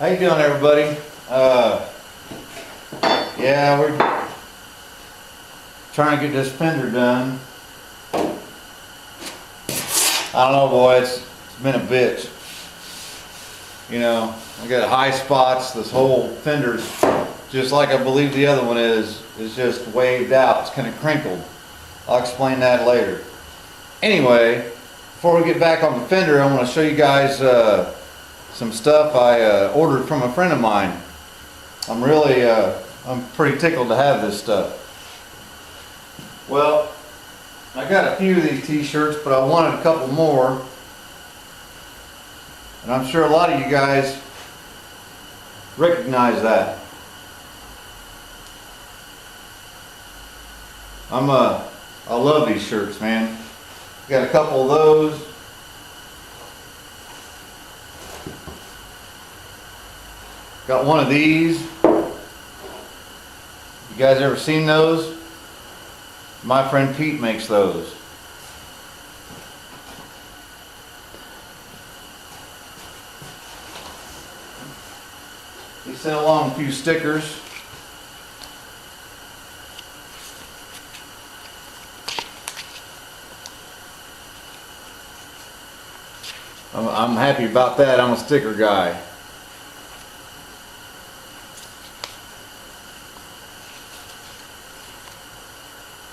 How you doing, everybody? Yeah, we're trying to get this fender done. I don't know, boy, it's been a bitch. You know, I got high spots. This whole fender's just like I believe the other one is just waved out. It's kind of crinkled. I'll explain that later. Anyway, before we get back on the fender, I want to show you guys some stuff I ordered from a friend of mine. I'm pretty tickled to have this stuff. Well, I got a few of these t-shirts, but I wanted a couple more. And I'm sure a lot of you guys recognize that. I love these shirts, man. Got a couple of those. Got one of these. You guys ever seen those? My friend Pete makes those. He sent along a few stickers. I'm happy about that. I'm a sticker guy.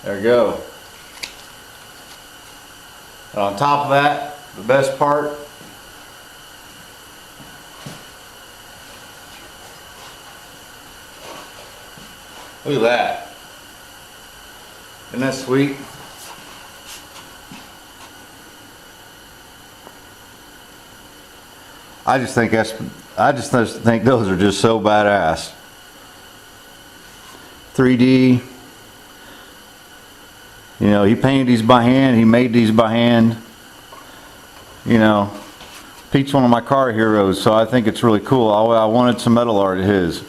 There you go. And on top of that, the best part, look at that. Isn't that sweet? I just think those are just so badass. 3D. You know, he painted these by hand. He made these by hand. You know, Pete's one of my car heroes, so I think it's really cool. I wanted some metal art of his.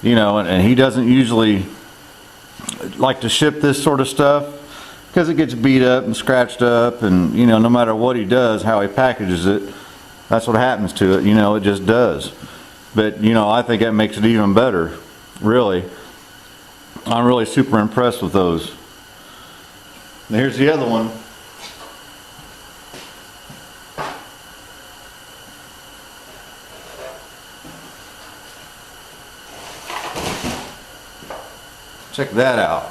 You know, and he doesn't usually like to ship this sort of stuff because it gets beat up and scratched up, and you know, no matter what he does, how he packages it, that's what happens to it. You know, it just does. But you know, I think that makes it even better. Really, I'm really super impressed with those. And here's the other one. Check that out.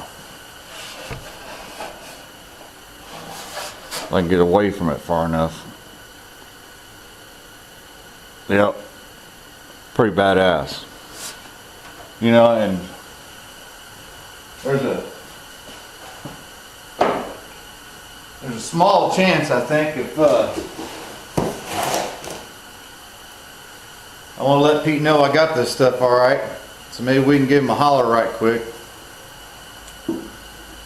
If I can get away from it far enough. Yep. Pretty badass. You know, and there's a small chance, I think, if I want to let Pete know I got this stuff all right, so maybe we can give him a holler right quick.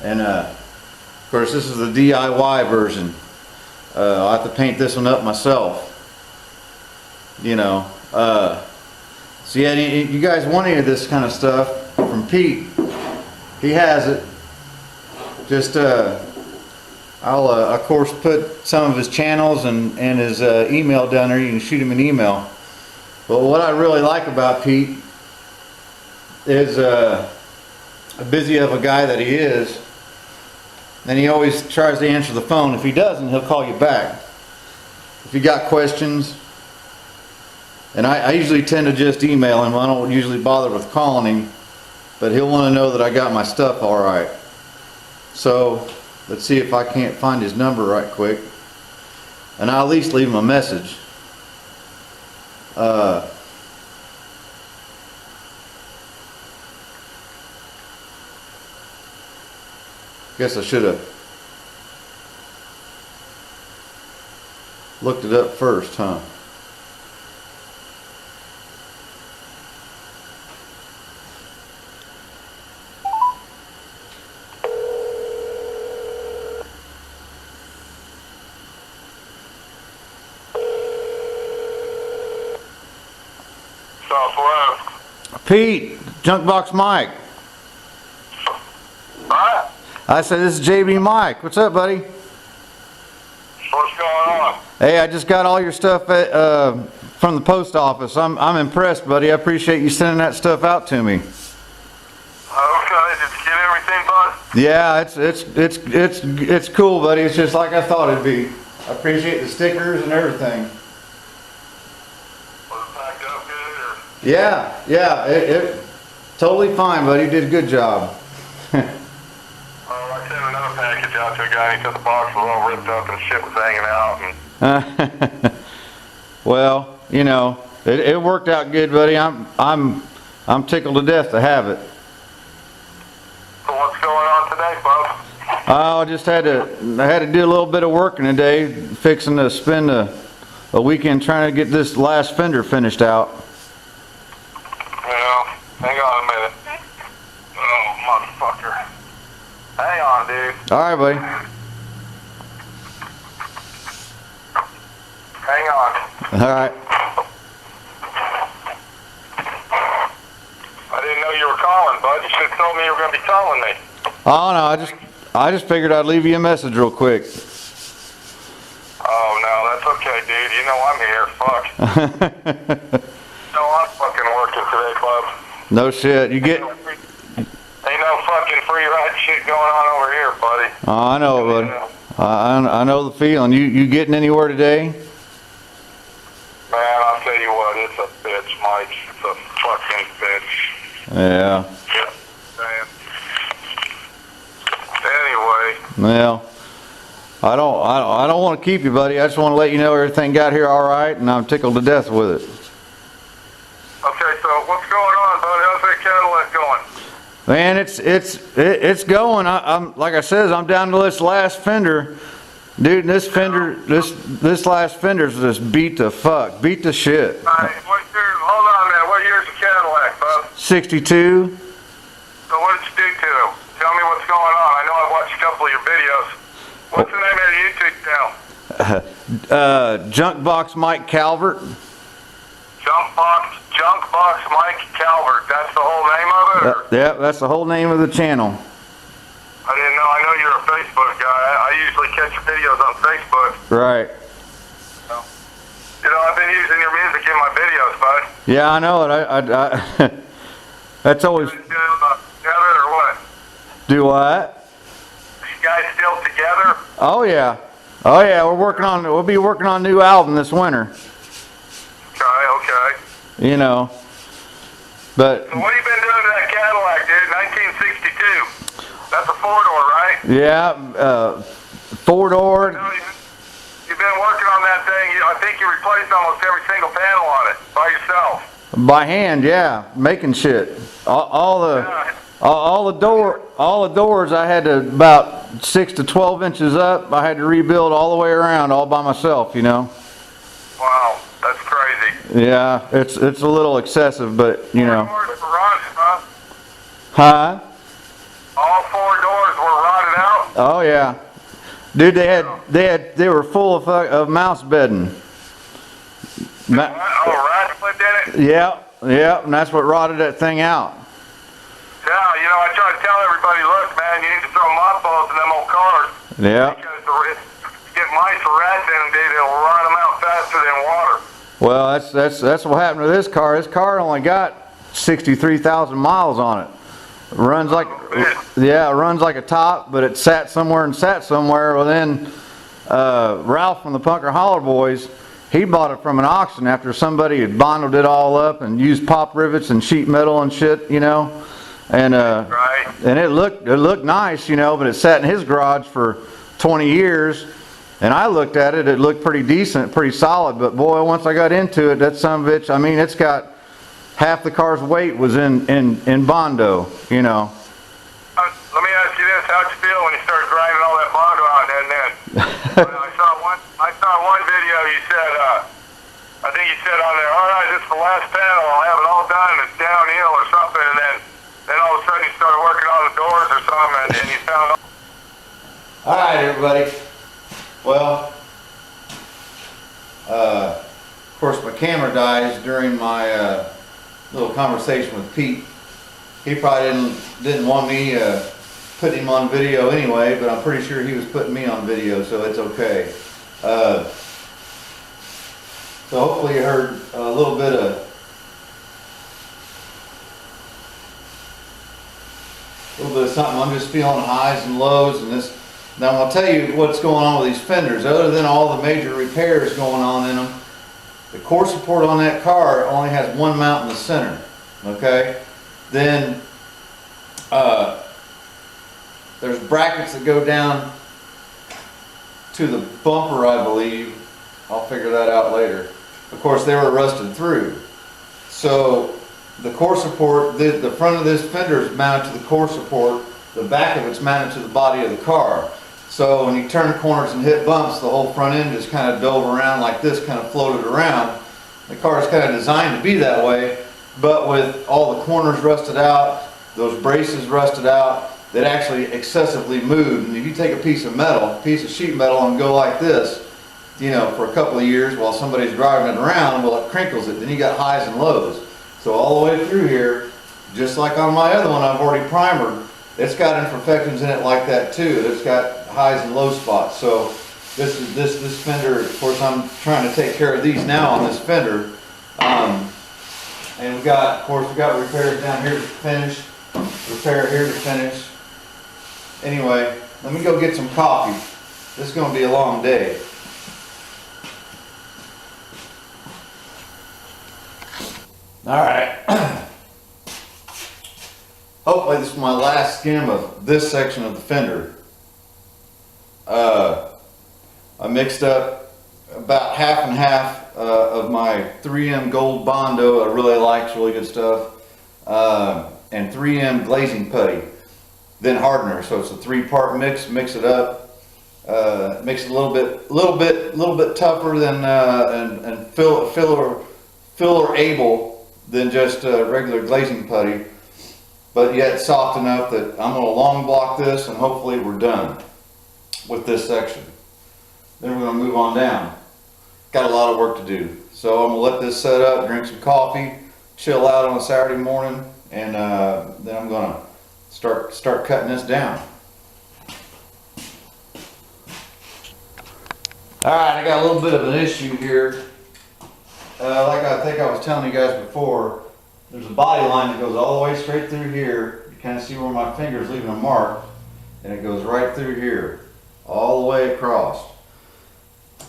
And of course, this is the DIY version. I'll have to paint this one up myself. You know, so yeah, you guys want any of this kind of stuff from Pete? He has it. Just I'll of course put some of his channels and his email down there. You can shoot him an email. But what I really like about Pete is busy of a guy that he is, and he always tries to answer the phone. If he doesn't, he'll call you back. If you got questions, and I usually tend to just email him. I don't usually bother with calling him, but he'll want to know that I got my stuff all right. So let's see if I can't find his number right quick, and I'll at least leave him a message. Guess I should have looked it up first, huh? Pete, Junkbox Mike. Alright. I said, this is JB Mike. What's up, buddy? What's going on? Hey, I just got all your stuff from the post office. I'm impressed, buddy. I appreciate you sending that stuff out to me. Okay, did you get everything, bud? Yeah, it's cool, buddy. It's just like I thought it'd be. I appreciate the stickers and everything. Was it packed up good, or? Yeah, it totally fine, buddy. You did a good job. I sent another package out to a guy, and he said the box was all ripped up and shit was hanging out. And Well, you know, it worked out good, buddy. I'm tickled to death to have it. so what's going on today, bud? I just had to do a little bit of working today, fixing to spend a weekend trying to get this last fender finished out. Well, hang on a minute. Oh, motherfucker. Hang on, dude. All right, buddy. Hang on. All right. I didn't know you were calling, bud. You should have told me you were going to be calling me. Oh no, I just figured I'd leave you a message real quick. Oh, no, that's okay, dude. You know I'm here. Fuck. No, I'm fucking working today, bub. No shit. You get. Ain't no fucking free ride shit going on over here, buddy. Oh, I know it, buddy. I know the feeling. You getting anywhere today? Man, I'll tell you what, it's a bitch, Mike. It's a fucking bitch. Yeah. Yeah, man. Anyway, Well, I don't want to keep you, buddy. I just want to let you know everything got here all right, and I'm tickled to death with it. okay, so what's going on, bud? How's that Cadillac going? Man, it's going. I'm like I said, I'm down to this last fender, dude. And this last fender's just beat the shit. Hold on, man. What year's the Cadillac, bud? 62. So what did you do to him? Tell me what's going on. I know I've watched a couple of your videos. What's the name of your YouTube channel? Junkbox Mike Calvert. Junkbox Mike Calvert. That's the whole name of it? Yeah, that's the whole name of the channel. I didn't know. I know you're a Facebook guy. I usually catch your videos on Facebook. Right. You know, I've been using your music in my videos, bud. Yeah, I know it. I that's always. Together or what? Do what? You guys still together? Oh yeah. We'll be working on a new album this winter. Okay. You know. But So what have you been doing to that Cadillac, dude? 1962. That's a four-door, right? yeah, 4-door. No, you've been working on that thing. I think you replaced almost every single panel on it by yourself. By hand, yeah, making shit. All the doors I had to about 6 to 12 inches up. I had to rebuild all the way around, all by myself. You know. Wow, that's crazy. Yeah, it's a little excessive, but you know. 4 doors were rotted, huh? Huh? All 4 doors were rotted out? Oh yeah, dude. They were full of mouse bedding. Rats lived in it? Yeah, and that's what rotted that thing out. Yeah, you know, I try to tell everybody, look, man, you need to throw mothballs in them old cars. Yeah. Because if you get mice or rats in them, dude, it'll rot them out faster than water. Well, that's what happened to this car. This car only got 63,000 miles on it. Runs like a top, but it sat somewhere. Well, then Ralph from the Punker Holler Boys, he bought it from an auction after somebody had bonded it all up and used pop rivets and sheet metal and shit, you know. And and it looked nice, you know, but it sat in his garage for 20 years. And I looked at it, it looked pretty decent, pretty solid. But boy, once I got into it, that son of a bitch, I mean, it's got half the car's weight was in Bondo, you know. Let me ask you this: how'd you feel when you started grinding all that Bondo out and then? I saw one video. You said, I think you said on there, all right, this is the last panel. I'll have it all done. It's downhill or something, and then all of a sudden you started working on the doors or something, and you found. All right, everybody. Well, of course, my camera dies during my little conversation with Pete. He probably didn't want me putting him on video anyway, but I'm pretty sure he was putting me on video, so it's okay. So hopefully you heard a little bit of something. I'm just feeling highs and lows, and this. Now I'll tell you what's going on with these fenders. Other than all the major repairs going on in them, the core support on that car only has one mount in the center. Okay, then there's brackets that go down to the bumper, I believe. I'll figure that out later. Of course, they were rusted through. So the core support, the front of this fender is mounted to the core support. The back of it's mounted to the body of the car. So when you turn corners and hit bumps, the whole front end just kind of dove around like this, kind of floated around. The car is kind of designed to be that way, but with all the corners rusted out, those braces rusted out, that actually excessively moved. And if you take a piece of sheet metal, and go like this, you know, for a couple of years while somebody's driving it around, well, it crinkles it. Then you got highs and lows. So all the way through here, just like on my other one I've already primered, it's got imperfections in it like that too. It's got highs and low spots. So this fender, of course, I'm trying to take care of these now on this fender. And we got repairs down here to finish, repair here to finish. Anyway, let me go get some coffee. This is going to be a long day. All right. Hopefully this is my last skim of this section of the fender. I mixed up about half and half of my 3M Gold Bondo. I really like, it's really good stuff. And 3M Glazing putty, then hardener. So it's a 3-part mix. Mix it up. Makes it a little bit tougher than and filler able than just regular glazing putty, but yet soft enough that I'm going to long block this, and hopefully we're done with this section. Then we're going to move on down. Got a lot of work to do, so I'm going to let this set up, drink some coffee, chill out on a Saturday morning, and then I'm going to start cutting this down. Alright, I got a little bit of an issue here. Like I think I was telling you guys before, there's a body line that goes all the way straight through here. You kind of see where my finger's leaving a mark, and it goes right through here, all the way across.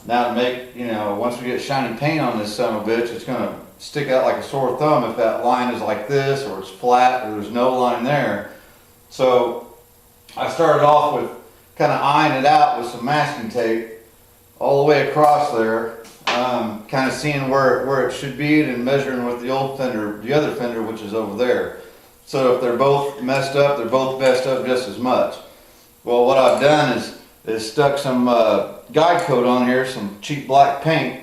Now to make, once we get shiny paint on this son of a bitch, it's going to stick out like a sore thumb if that line is like this, or it's flat, or there's no line there. So I started off with kind of eyeing it out with some masking tape all the way across there, kind of seeing where it should be and measuring with the old fender, the other fender, which is over there. So if they're both messed up, they're both messed up just as much. Well, what I've done is stuck some guide coat on here, some cheap black paint,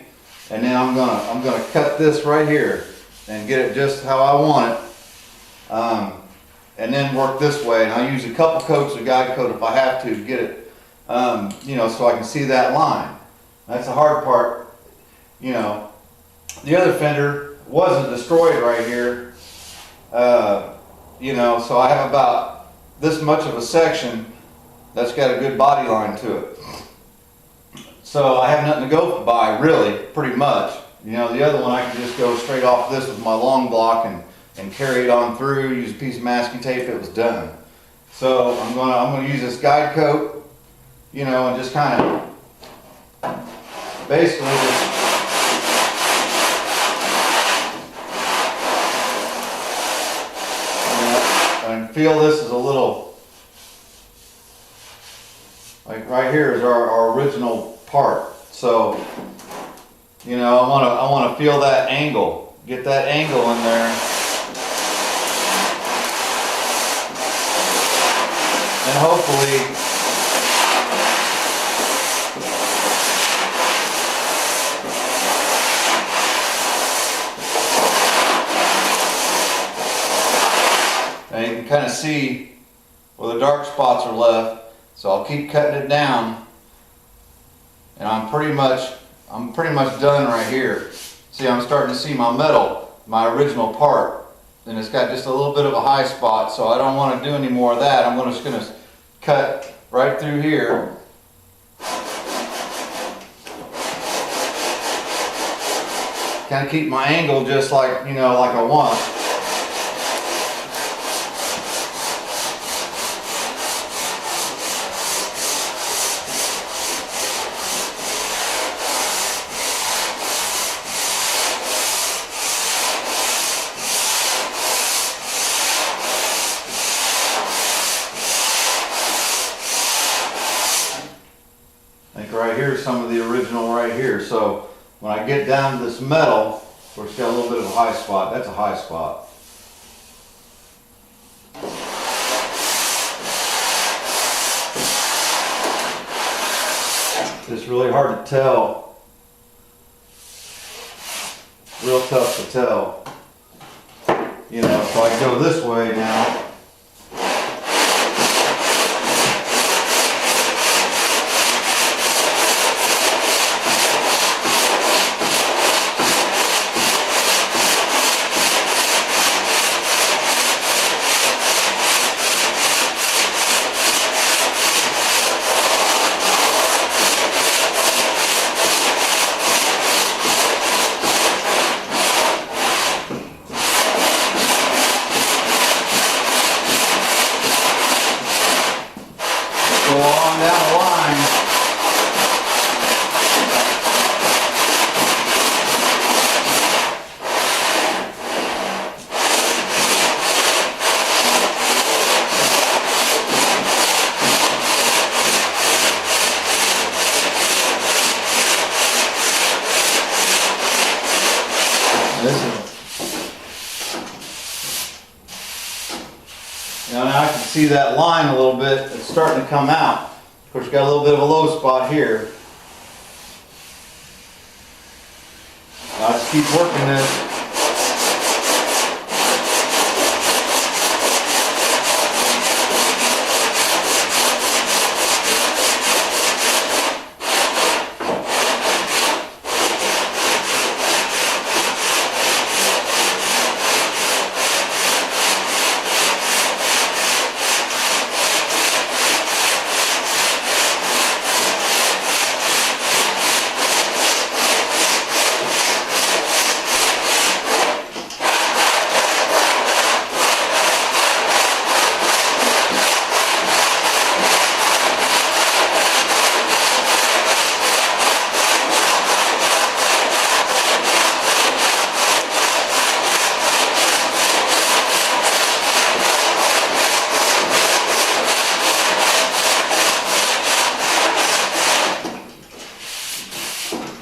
and then I'm gonna cut this right here and get it just how I want it, and then work this way. And I'll use a couple coats of guide coat if I have to get it, so I can see that line. That's the hard part. The other fender wasn't destroyed right here, so I have about this much of a section that's got a good body line to it. So I have nothing to go by, really, pretty much. The other one I can just go straight off this with my long block and carry it on through, use a piece of masking tape, it was done. So I'm gonna use this guide coat, and just kind of basically just and feel this is a little, like right here is our original part. So, I want to feel that angle, get that angle in there, and hopefully and you can kind of see where the dark spots are left. So I'll keep cutting it down, and I'm pretty much done right here. See, I'm starting to see my metal, my original part, and it's got just a little bit of a high spot, so I don't want to do any more of that. I'm just going to cut right through here. kind of keep my angle just like, you know, like I want. I think right here is some of the original right here. So when I get down to this metal, of course it's got a little bit of a high spot. That's a high spot. It's really hard to tell. Real tough to tell. You know, so I go this way now. Go on down the line. Now I can see that line a little bit. It's starting to come out. Of course, you got a little bit of a low spot here. Now let's keep working this.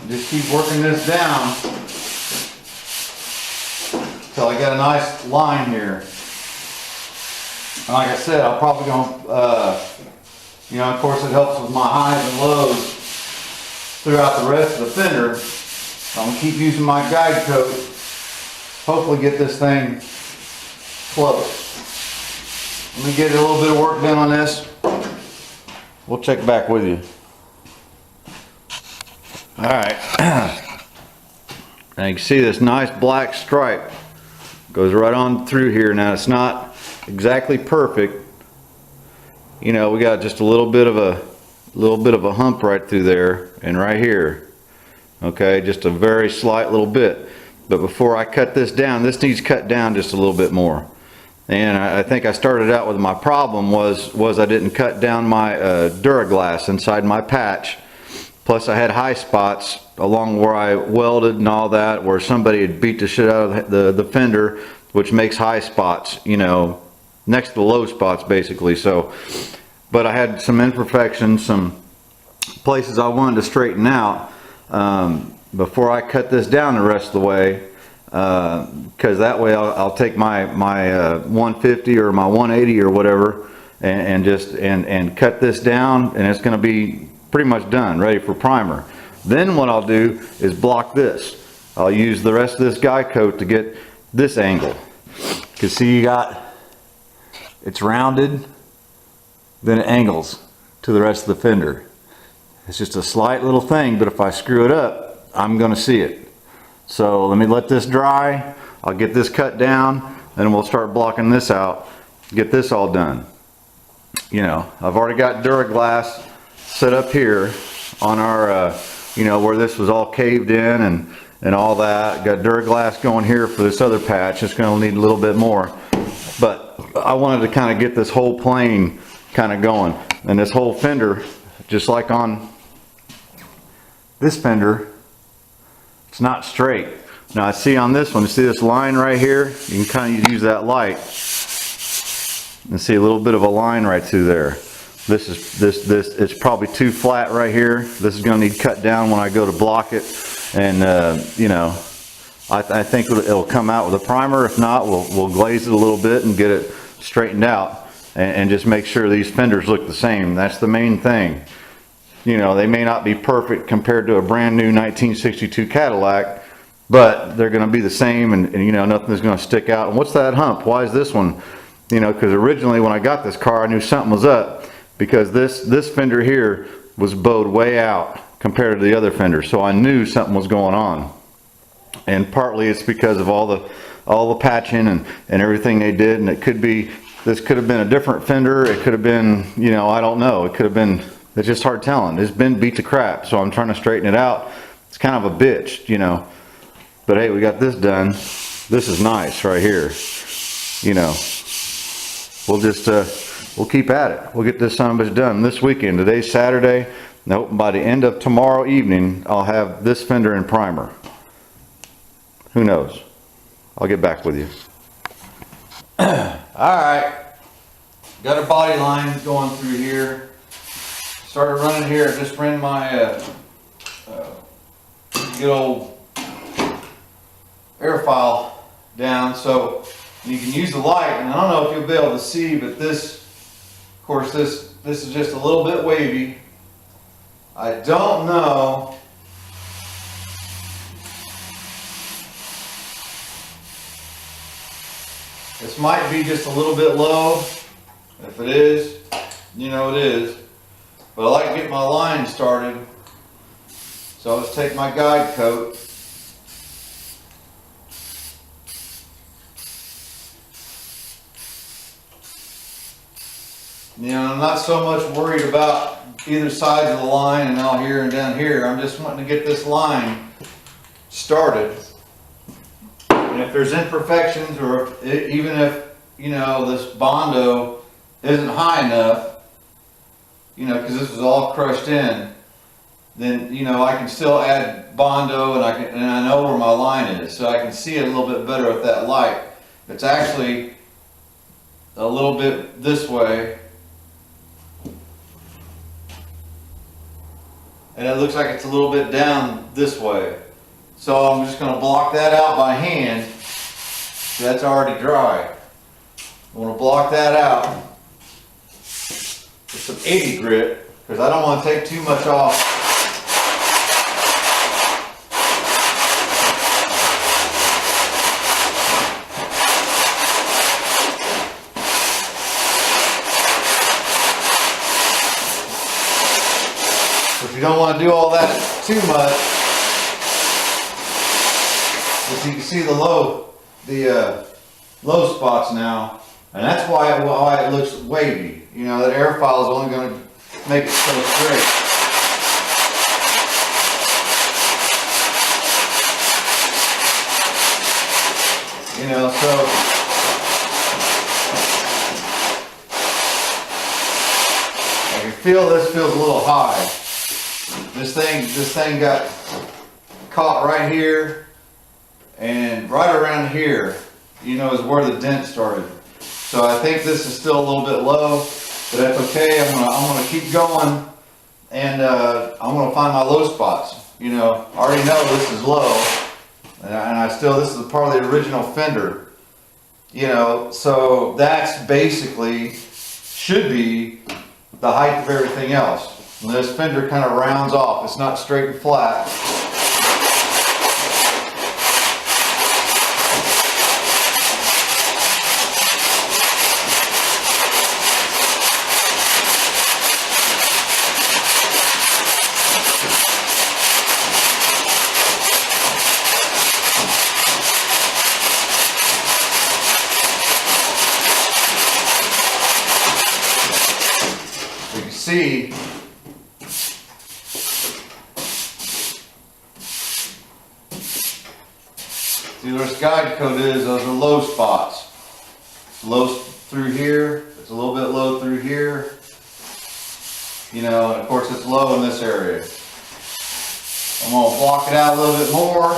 Just keep working this down until I get a nice line here. And like I said, I'm probably going to, you know, of course it helps with my highs and lows throughout the rest of the fender. So I'm going to keep using my guide coat. Hopefully get this thing close. Let me get a little bit of work done on this. We'll check back with you. Alright, now you can see this nice black stripe goes right on through here. Now it's not exactly perfect, you know, we got just a little bit of a hump right through there and right here, okay, just a very slight little bit. But before I cut this down, this needs cut down just a little bit more. And I think I started out with my problem was I didn't cut down my Duraglass inside my patch. Plus I had high spots along where I welded and all that, where somebody had beat the shit out of the fender, which makes high spots, you know, next to the low spots basically. So, but I had some imperfections, some places I wanted to straighten out before I cut this down the rest of the way, because that way I'll take my 150 or my 180 or whatever and just cut this down, and it's going to be pretty much done, ready for primer. Then what I'll do is block this. I'll use the rest of this guide coat to get this angle. Because see, you got, it's rounded, then it angles to the rest of the fender. It's just a slight little thing, but if I screw it up, I'm going to see it. So let me let this dry. I'll get this cut down, then we'll start blocking this out, get this all done. You know, I've already got Duraglass set up here on our, you know, where this was all caved in and and all that. Got Duraglass going here for this other patch. It's going to need a little bit more, but I wanted to kind of get this whole plane kind of going, and this whole fender, just like on this fender, it's not straight. Now I see on this one, you see this line right here? You can kind of use that light and see a little bit of a line right through there. This it's probably too flat right here. This is going to need cut down when I go to block it, and you know, I think it'll come out with a primer. If not, we'll glaze it a little bit and get it straightened out, and just make sure these fenders look the same. That's the main thing. You know, they may not be perfect compared to a brand new 1962 Cadillac, but they're going to be the same, and you know, nothing's going to stick out. And what's that hump? Why is this one? You know, because originally when I got this car, I knew something was up, because this fender here was bowed way out compared to the other fenders, so I knew something was going on. And partly it's because of all the patching and everything they did, and it could be, this could have been a different fender, it could have been, you know, I don't know, it could have been, it's just hard telling. It's been beat to crap, so I'm trying to straighten it out. It's kind of a bitch, you know, but hey, we got this done. This is nice right here. You know, we'll just we'll keep at it. We'll get this son of a bitch done this weekend. Today's Saturday. Nope, by the end of tomorrow evening, I'll have this fender in primer. Who knows? I'll get back with you. Alright, got a body line going through here. Started running here, just ran my good old airfoil down, so you can use the light. And I don't know if you'll be able to see, but this, of course, this is just a little bit wavy. I don't know this might be just a little bit low. If it is, you know it is. But I like to get my line started. So let's take my guide coat. You know, I'm not so much worried about either sides of the line and out here and down here. I'm just wanting to get this line started. And if there's imperfections, or even if, you know, this Bondo isn't high enough, you know, because this is all crushed in, then, you know, I can still add Bondo, and I know where my line is, so I can see it a little bit better with that light. It's actually a little bit this way, and it looks like it's a little bit down this way. So I'm just going to block that out by hand. That's already dry. I'm going to block that out with some 80 grit, because I don't want to take too much off. If you don't want to do all that too much, as you can see the low spots now, and that's why it looks wavy. You know, that airfoil is only going to make it so straight. You know, so I can feel this feels a little high. This thing got caught right here, and right around here, you know, is where the dent started. So I think this is still a little bit low, but that's okay. I'm gonna keep going, and I'm gonna find my low spots. You know, I already know this is low, and this is part of the original fender. You know, so that's basically should be the height of everything else. And this fender kind of rounds off. It's not straight and flat. You can see See where this guide coat is, those are low spots. It's low through here, it's a little bit low through here. You know, and of course it's low in this area. I'm gonna block it out a little bit more,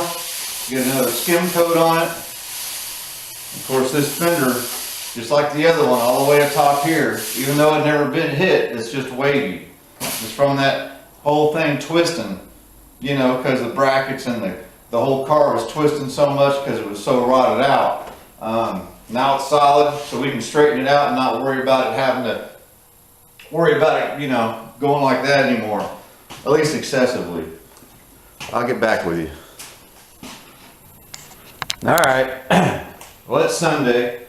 get another skim coat on it. Of course this fender, just like the other one, all the way up top here, even though it never been hit, it's just wavy. It's from that whole thing twisting, you know, because the brackets and the whole car was twisting so much because it was so rotted out. Now it's solid, so we can straighten it out and not worry about it having to worry about it, you know, going like that anymore, at least excessively. I'll get back with you. All right, well, it's Sunday.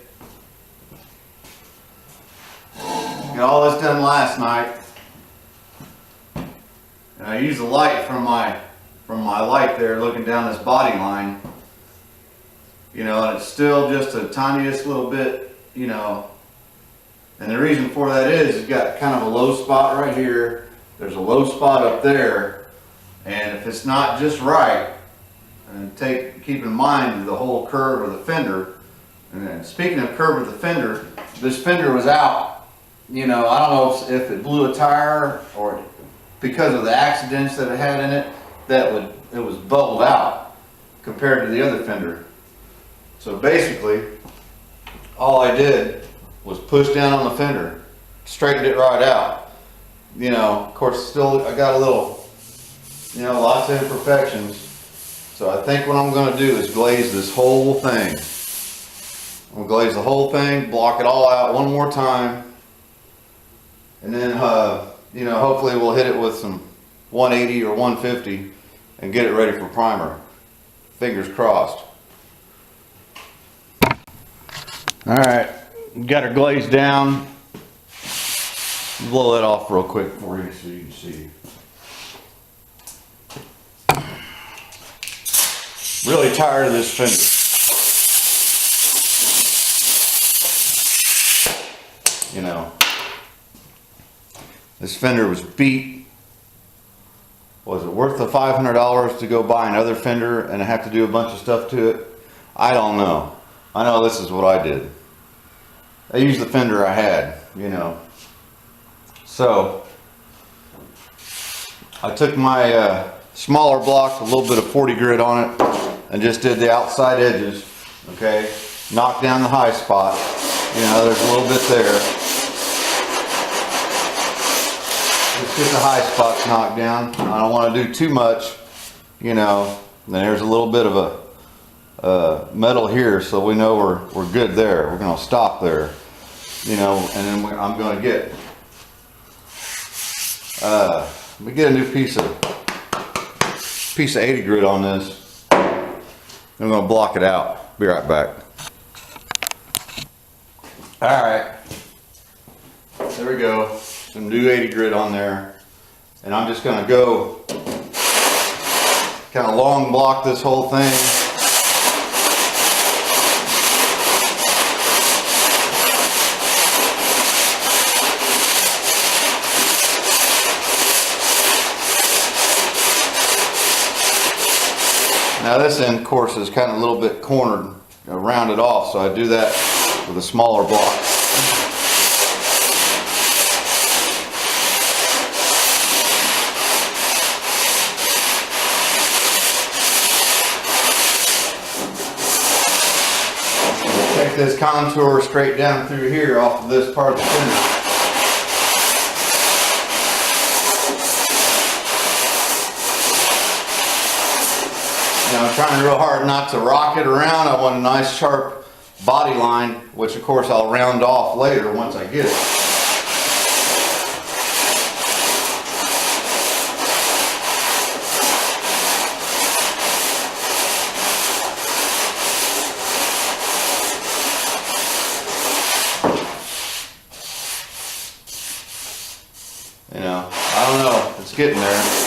Got all this done last night, and I used the light from my light there, looking down this body line. You know, and it's still just the tiniest little bit, you know. And the reason for that is it's got kind of a low spot right here. There's a low spot up there, and if it's not just right, and keep in mind the whole curve of the fender. And then speaking of curve of the fender, this fender was out. You know, I don't know if it blew a tire or because of the accidents that it had in it, it was bubbled out compared to the other fender. So basically, all I did was push down on the fender, straightened it right out. You know, of course, still I got a little, you know, lots of imperfections. So I think what I'm going to do is glaze this whole thing. I'm going to glaze the whole thing, block it all out one more time, and then, you know, hopefully we'll hit it with some 180 or 150 and get it ready for primer. Fingers crossed. All right, got her glazed down. Blow that off real quick for you so you can see. Really tired of this fender. You know, this fender was beat. Was it worth the $500 to go buy another fender and have to do a bunch of stuff to it? I don't know. I know this is what I did. I used the fender I had, you know. So I took my smaller block, a little bit of 40 grit on it, and just did the outside edges. Okay, knocked down the high spot. You know, there's a little bit there. Just get the high spots knocked down. I don't want to do too much, you know. And then there's a little bit of a metal here, so we know we're good there. We're going to stop there, you know. And then I'm going to get let me get a new piece of 80 grit on this. I'm going to block it out. Be right back. All right, there we go. Some new 80 grit on there, and I'm just going to go kind of long block this whole thing. Now this end, of course, is kind of a little bit cornered, rounded off, so I do that with a smaller block. Take this contour straight down through here off of this part of the fender. I'm trying real hard not to rock it around. I want a nice sharp body line, which of course I'll round off later once I get it. You know, I don't know, it's getting there.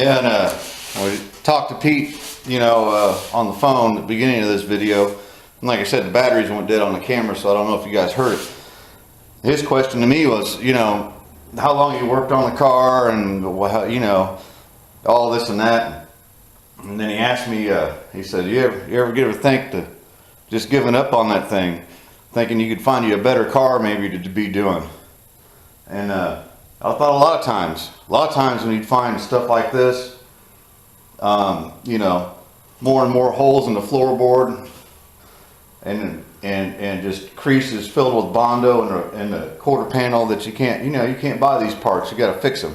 And we talked to Pete, you know, on the phone at the beginning of this video. And like I said, the batteries went dead on the camera, so I don't know if you guys heard it. His question to me was, you know, how long you worked on the car and, you know, all this and that. And then he asked me, he said, you ever get to think to just giving up on that thing, thinking you could find you a better car maybe to be doing? And I thought a lot of times when you'd find stuff like this, you know, more and more holes in the floorboard and just creases filled with Bondo and the quarter panel that you can't, you know, you can't buy these parts, you got to fix them.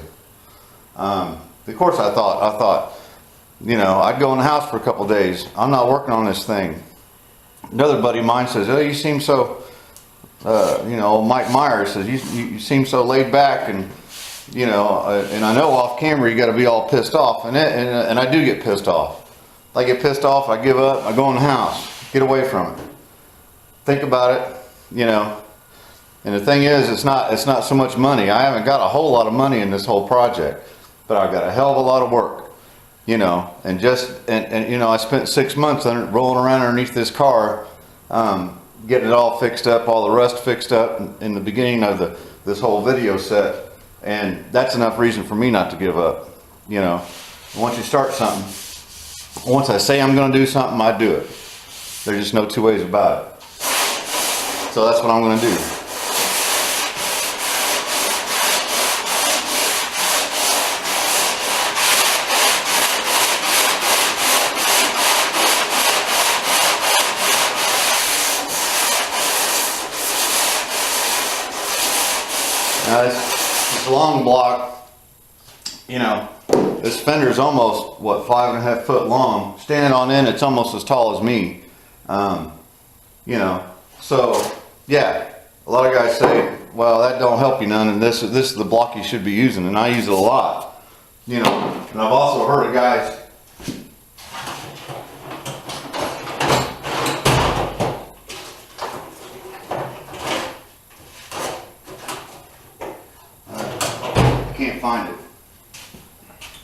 Of course I thought, you know, I'd go in the house for a couple days. I'm not working on this thing. Another buddy of mine says, oh, you seem so, you know, Mike Myers says, you seem so laid back, and, you know, and I know off camera you got to be all pissed off, and I do get pissed off. If I get pissed off, I give up, I go in the house, get away from it. Think about it, you know. And the thing is, it's not so much money. I haven't got a whole lot of money in this whole project, but I've got a hell of a lot of work. You know, and you know, I spent 6 months rolling around underneath this car, getting it all fixed up, all the rust fixed up in the beginning of this whole video set, and that's enough reason for me not to give up. You know, once you start something, once I say I'm going to do something, I do it. There's just no two ways about it. So that's what I'm going to do. This long block, you know, this fender is almost, what, 5.5 foot long. Standing on end, it's almost as tall as me. You know, so, yeah, a lot of guys say, well, that don't help you none, and this is the block you should be using, and I use it a lot. You know, and I've also heard of guys, can't find it.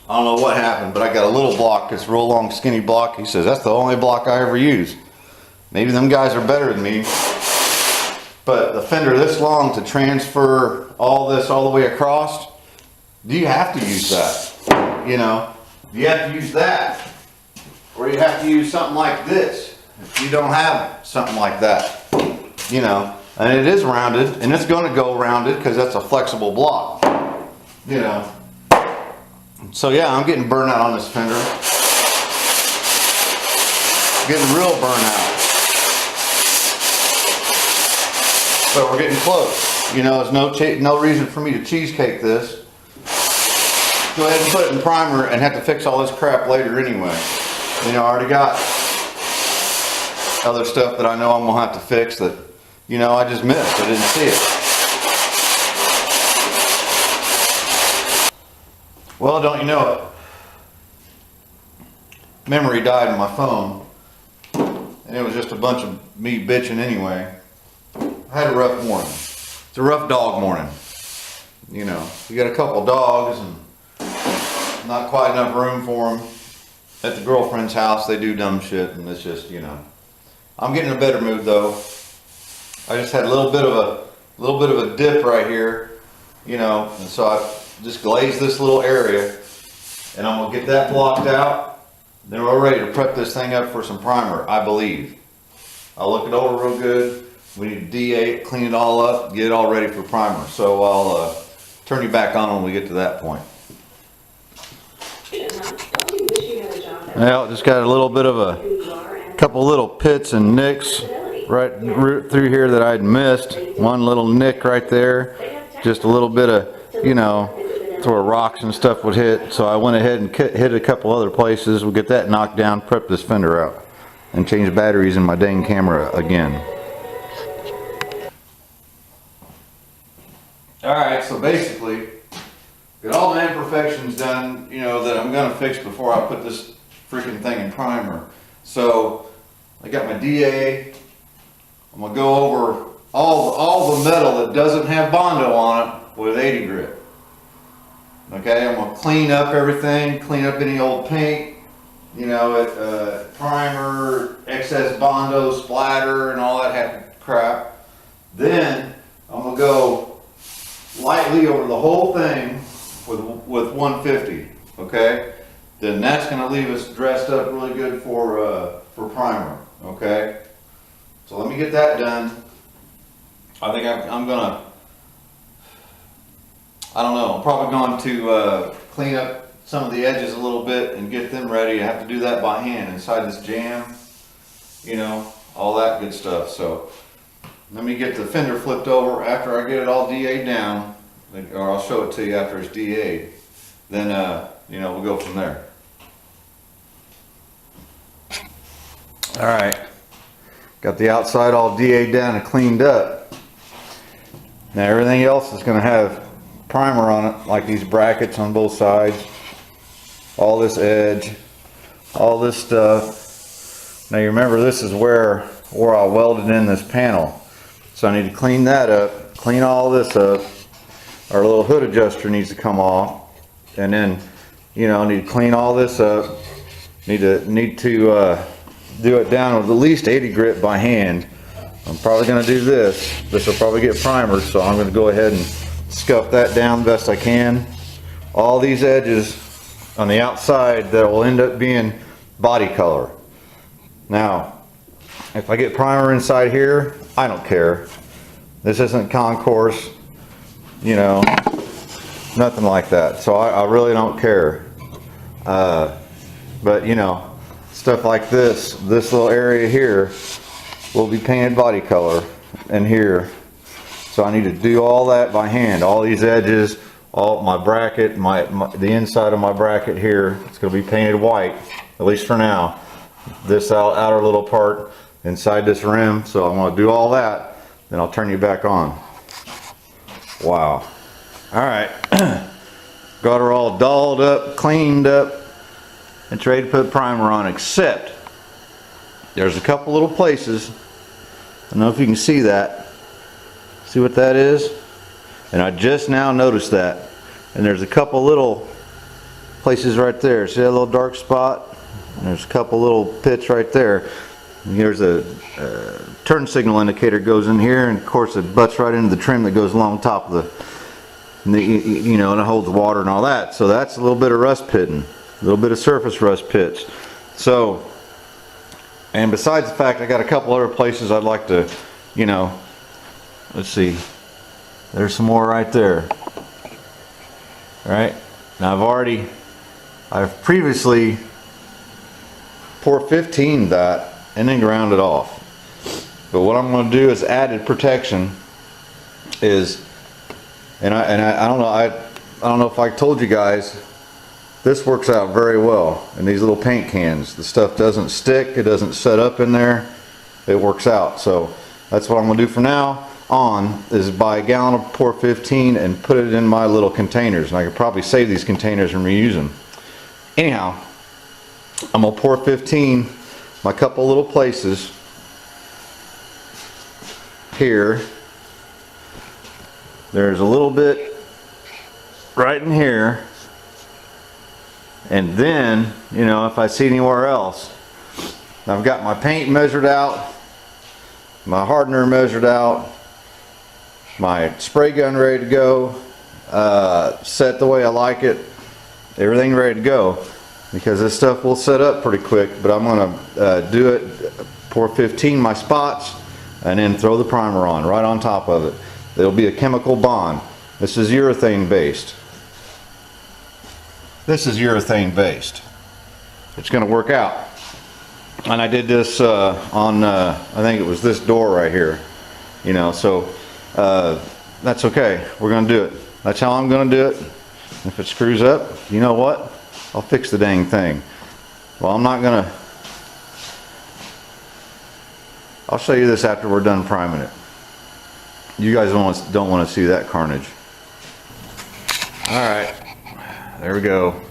I don't know what happened, but I got a little block, this real long skinny block. He says that's the only block I ever use. Maybe them guys are better than me, but the fender this long to transfer all this all the way across, do you have to use that? You know, you have to use that, or you have to use something like this if you don't have something like that. You know, and it is rounded, and it's going to go rounded because that's a flexible block. You know, so yeah, I'm getting burnt out on this fender. Getting real burnt out. But we're getting close. You know, there's no reason for me to cheesecake this. Go ahead and put it in primer and have to fix all this crap later anyway. You know, I already got other stuff that I know I'm gonna have to fix that, you know, I just missed. I didn't see it. Well, don't you know it? Memory died in my phone, and it was just a bunch of me bitching anyway. I had a rough morning. It's a rough dog morning. You know, you got a couple dogs and not quite enough room for them. At the girlfriend's house, they do dumb shit, and it's just, you know. I'm getting in a better mood though. I just had a little bit of a dip right here, you know, and so I just glazed this little area, and I'm gonna get that blocked out. Then we're ready to prep this thing up for some primer, I believe. I'll look it over real good. We need to D8, clean it all up, get it all ready for primer. So I'll turn you back on when we get to that point. Well, just got a little bit of a couple little pits and nicks right through here that I'd missed. One little nick right there, just a little bit of, you know, where rocks and stuff would hit. So I went ahead and hit a couple other places. We'll get that knocked down, prep this fender out, and change batteries in my dang camera again. Alright, so basically, got all the imperfections done, you know, that I'm going to fix before I put this freaking thing in primer. So, I got my DA. I'm going to go over all the metal that doesn't have Bondo on it with 80 grit. Okay, I'm gonna clean up everything, clean up any old paint, you know, primer, excess Bondo, splatter, and all that happy crap. Then I'm gonna go lightly over the whole thing with 150. Okay, then that's gonna leave us dressed up really good for primer. Okay, so let me get that done. I think I'm gonna. I don't know, I'm probably going to clean up some of the edges a little bit and get them ready. I have to do that by hand inside this jam, you know, all that good stuff. So let me get the fender flipped over after I get it all DA'd down, or I'll show it to you after it's DA'd. Then, you know, we'll go from there. All right, got the outside all DA'd down and cleaned up. Now everything else is going to have primer on it, like these brackets on both sides, all this edge, all this stuff. Now you remember this is where I welded in this panel, so I need to clean that up, clean all this up. Our little hood adjuster needs to come off, and then, you know, I need to clean all this up. Need to do it down with at least 80 grit by hand. I'm probably going to do this. This will probably get primered, so I'm going to go ahead and scuff that down the best I can. All these edges on the outside that will end up being body color. Now, if I get primer inside here, I don't care. This isn't concourse, you know, nothing like that. So I really don't care. But you know, stuff like this little area here will be painted body color, and here. So I need to do all that by hand. All these edges, all my bracket, the inside of my bracket here, it's going to be painted white, at least for now. This outer little part inside this rim. So I'm going to do all that, then I'll turn you back on. Wow. All right. Got her all dolled up, cleaned up, and ready to put primer on, except there's a couple little places. I don't know if you can see that. See what that is? And I just now noticed that. And there's a couple little places right there. See that little dark spot? And there's a couple little pits right there. And here's a turn signal indicator goes in here, and of course it butts right into the trim that goes along top of the you know, and it holds water and all that. So that's a little bit of rust pitting, a little bit of surface rust pits. So, and besides the fact I got a couple other places I'd like to, you know, let's see, there's some more right there. All right, now I've previously pour 15 that and then ground it off. But what I'm going to do is added protection is, and I don't know if I told you guys, this works out very well in these little paint cans. The stuff doesn't stick, it doesn't set up in there, it works out. So that's what I'm going to do for now on, is buy a gallon of pour 15 and put it in my little containers, and I could probably save these containers and reuse them. Anyhow, I'm going to pour 15 my couple little places here. There's a little bit right in here, and then, you know, if I see anywhere else, I've got my paint measured out, my hardener measured out, my spray gun ready to go, set the way I like it, everything ready to go, because this stuff will set up pretty quick. But I'm going to do it, pour 15 my spots, and then throw the primer on right on top of it. It'll be a chemical bond. This is urethane based. This is urethane based. It's going to work out. And I did this on I think it was this door right here, you know, so that's okay. We're going to do it. That's how I'm going to do it. If it screws up, you know what? I'll fix the dang thing. Well, I'm not going to. I'll show you this after we're done priming it. You guys don't want to see that carnage. Alright, there we go.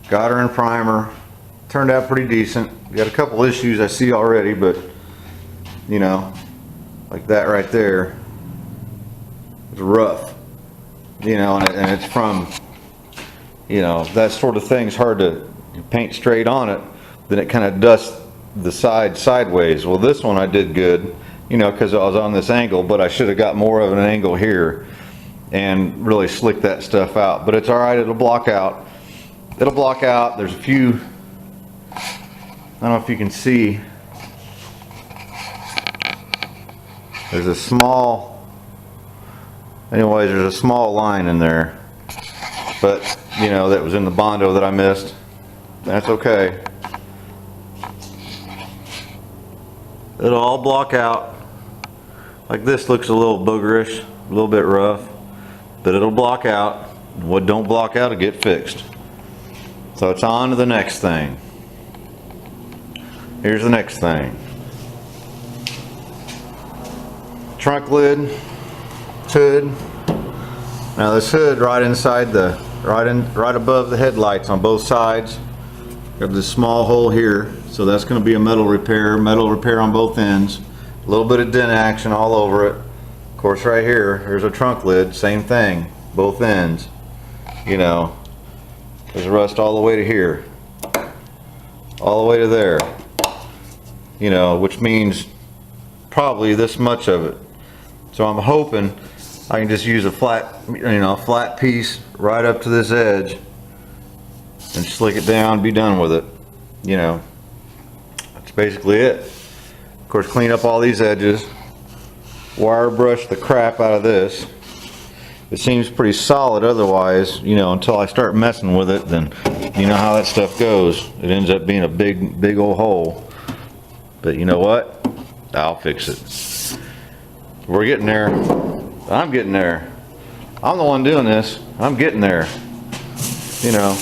Got her in primer. Turned out pretty decent. Got a couple issues I see already, but you know, like that right there. It's rough. You know, and it's from you know, that sort of thing's hard to paint straight on it, then it kind of dusts the side sideways. Well, this one I did good, you know, because I was on this angle, but I should have got more of an angle here and really slick that stuff out. But it's all right, it'll block out. It'll block out. There's a few, I don't know if you can see, there's a small, anyways, there's a small line in there, but you know, that was in the Bondo that I missed. That's okay. It'll all block out. Like this looks a little boogerish, a little bit rough, but it'll block out. What don't block out will get fixed. So it's on to the next thing. Here's the next thing. Trunk lid, hood. Now this hood right inside the, right above the headlights on both sides. Got this small hole here, so that's going to be a metal repair on both ends. A little bit of dent action all over it. Of course, right here, there's a trunk lid, same thing, both ends. You know, there's rust all the way to here, all the way to there. You know, which means probably this much of it. So I'm hoping I can just use a flat, you know, flat piece right up to this edge and slick it down, be done with it. You know, that's basically it. Of course, clean up all these edges, wire brush the crap out of this. It seems pretty solid otherwise, you know, until I start messing with it, then you know how that stuff goes. It ends up being a big old hole. But you know what? I'll fix it. We're getting there. I'm getting there. I'm the one doing this. I'm getting there. You know.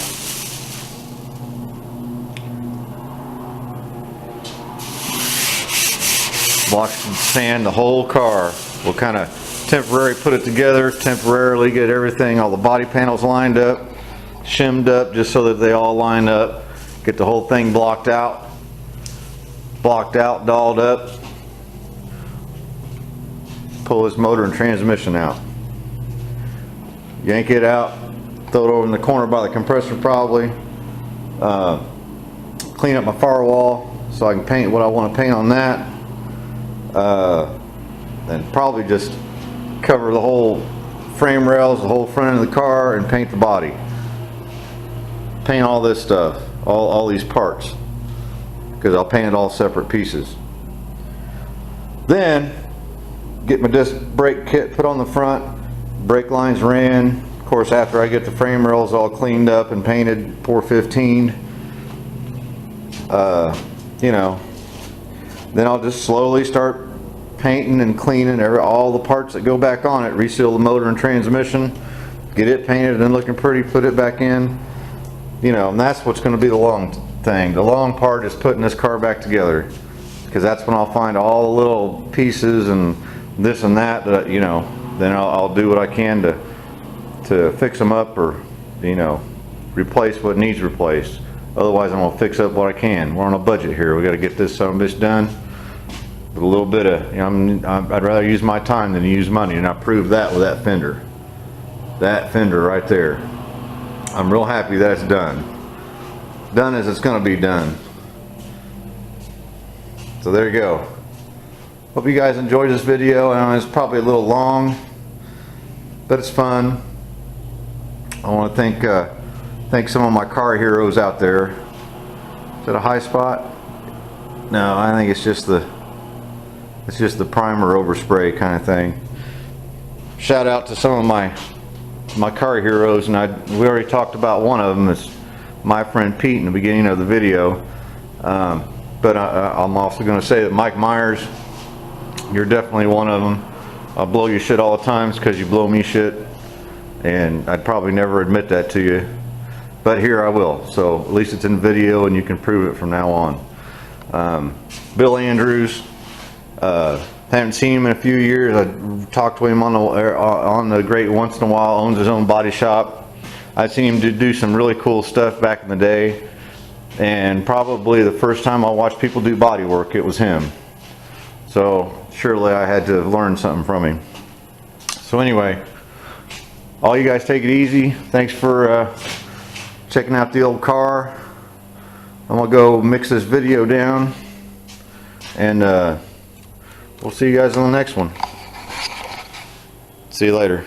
Blocks and sand the whole car. We'll kind of temporarily put it together, temporarily get everything, all the body panels lined up, shimmed up just so that they all line up. Get the whole thing blocked out, dolled up. Pull this motor and transmission out. Yank it out, throw it over in the corner by the compressor probably. Clean up my firewall so I can paint what I want to paint on that. And probably just cover the whole frame rails, the whole front end of the car, and paint the body. Paint all this stuff, all these parts, because I'll paint it all separate pieces. Then get my disc brake kit put on the front, brake lines ran. Of course, after I get the frame rails all cleaned up and painted, pour 15. You know, then I'll just slowly start painting and cleaning all the parts that go back on it, reseal the motor and transmission, get it painted and looking pretty, put it back in. You know, and that's what's going to be the long thing. The long part is putting this car back together, because that's when I'll find all the little pieces and this and that, you know, then I'll do what I can to fix them up, or, you know, replace what needs replaced. Otherwise, I'm gonna fix up what I can. We're on a budget here. We got to get this son of a bitch done with a little bit of, you know, I'd rather use my time than use money, and I proved that with that Fender. That Fender right there. I'm real happy that it's done. Done as it's gonna be done. So there you go. Hope you guys enjoyed this video. I know it's probably a little long, but it's fun. I want to thank some of my car heroes out there. Is that a high spot? No, I think it's just the primer overspray kind of thing. Shout out to some of my car heroes, and we already talked about one of them. It's my friend Pete in the beginning of the video. But I'm also going to say that Mike Myers, you're definitely one of them. I'll blow you shit all the time because you blow me shit, and I'd probably never admit that to you, but here I will. So at least it's in video and you can prove it from now on. Bill Andrews, haven't seen him in a few years. I talked to him on the Great once in a while. Owns his own body shop. I've seen him do some really cool stuff back in the day, and probably the first time I watched people do body work, it was him. So surely I had to learn something from him. So anyway, all you guys take it easy. Thanks for checking out the old car. I'm gonna go mix this video down, and we'll see you guys on the next one. See you later.